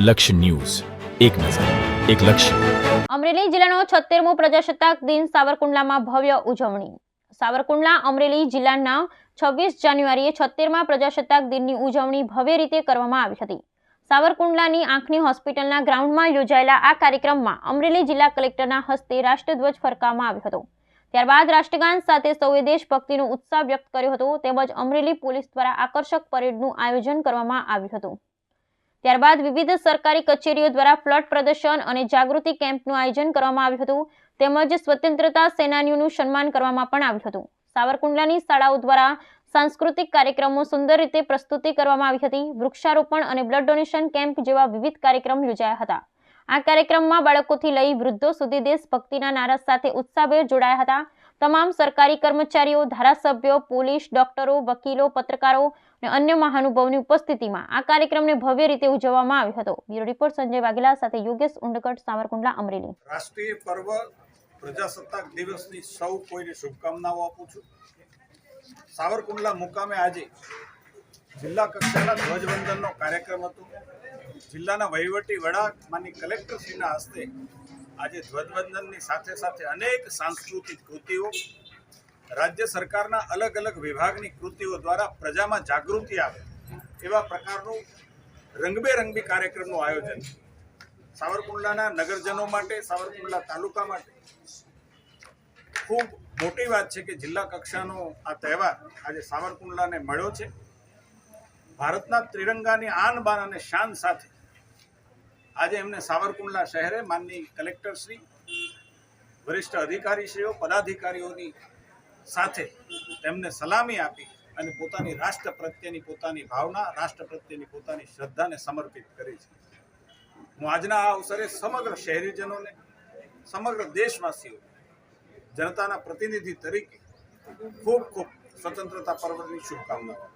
લક્ષ્ય ન્યૂઝ, એક નજર, એક લક્ષ્ય. અમરેલી જિલ્લાનો 76મો પ્રજાસત્તાક દિન સાવરકુંડલામાં ભવ્ય ઉજવણી. સાવરકુંડલા અમરેલી જિલ્લાના 26 જાન્યુઆરીએ 76મા પ્રજાસત્તાક દિનની ઉજવણી ભવ્ય રીતે કરવામાં આવી હતી. સાવરકુંડલાની આંખની હોસ્પિટલના ગ્રાઉન્ડમાં યોજાયેલા આ કાર્યક્રમમાં અમરેલી જિલ્લા કલેક્ટરના હસ્તે રાષ્ટ્રધ્વજ ફરકાવવામાં આવ્યો હતો. ત્યારબાદ રાષ્ટ્રગાન સાથે સૌએ દેશભક્તિનો ઉત્સાહ વ્યક્ત કર્યો હતો. તેમજ અમરેલી પોલીસ દ્વારા આકર્ષક પરેડનું આયોજન કરવામાં આવ્યું હતું. ત્યારબાદ વિવિધ સરકારી કચેરીઓ દ્વારા ફ્લડ પ્રદર્શન અને જાગૃતિ કેમ્પનું આયોજન કરવામાં આવ્યું હતું. તેમજ સ્વતંત્રતા સેનાનીઓનું સન્માન કરવામાં પણ આવ્યું હતું. સાવરકુંડલાની શાળાઓ દ્વારા સાંસ્કૃતિક કાર્યક્રમો સુંદર રીતે પ્રસ્તુતિ કરવામાં આવી હતી. વૃક્ષારોપણ અને બ્લડ ડોનેશન કેમ્પ જેવા વિવિધ કાર્યક્રમ યોજાયા હતા. આ કાર્યક્રમમાં બાળકોથી લઈ વૃદ્ધો સુધી દેશભક્તિના નારા સાથે ઉત્સાહભેર જોડાયા હતા. તમામ સરકારી કર્મચારીઓ, ધારાસભ્યો, પોલીસ, ડોક્ટરો, વકીલો, પત્રકારો અને અન્ય મહાનુભાવોની ઉપસ્થિતિમાં આ કાર્યક્રમને ભવ્ય રીતે ઉજવવામાં આવ્યો હતો. બ્યુરો રિપોર્ટ સંજય વાઘેલા સાથે યોગેશ ઉંડકટ, સાવરકુંડલા, અમરેલી. રાષ્ટ્રીય પર્વ પ્રજાસત્તાક દિવસની સૌ કોઈને શુભકામનાઓ આપું છું. સાવરકુંડલા મુકામે આજે જિલ્લા કક્ષાના ધ્વજવંદનનો કાર્યક્રમ હતો. જિલ્લાના વહીવટી વડા માની કલેક્ટરશ્રીના હસ્તે આજે ધ્વજવંદનની સાથે સાથે અનેક સાંસ્કૃતિક કૃતિઓ, રાજ્ય સરકારના અલગ અલગ વિભાગની કૃતિઓ દ્વારા પ્રજામાં જાગૃતિ આવે એવા પ્રકારનું રંગબેરંગી કાર્યક્રમનું આયોજન સાવરકુંડલાના નગરજનો માટે, સાવરકુંડલા તાલુકા માટે ખૂબ મોટી વાત છે કે જિલ્લા કક્ષાનો આ તહેવાર આજે સાવરકુંડલાને મળ્યો છે. ભારતના ત્રિરંગાની આન બાન અને શાન સાથે આજે એમને સાવરકુંડલા શહેરે માનની કલેક્ટરશ્રી, વરિષ્ઠ અધિકારીશ્રીઓ, પદાધિકારીઓની સાથે તેમને સલામી આપી અને પોતાની રાષ્ટ્ર પ્રત્યેની પોતાની ભાવના, રાષ્ટ્ર પ્રત્યેની પોતાની શ્રદ્ધાને સમર્પિત કરી છે. હું આજના આ અવસરે સમગ્ર શહેરીજનોને, સમગ્ર દેશવાસીઓ, જનતાના પ્રતિનિધિ તરીકે ખૂબ ખૂબ સ્વતંત્રતા પર્વની શુભકામનાઓ.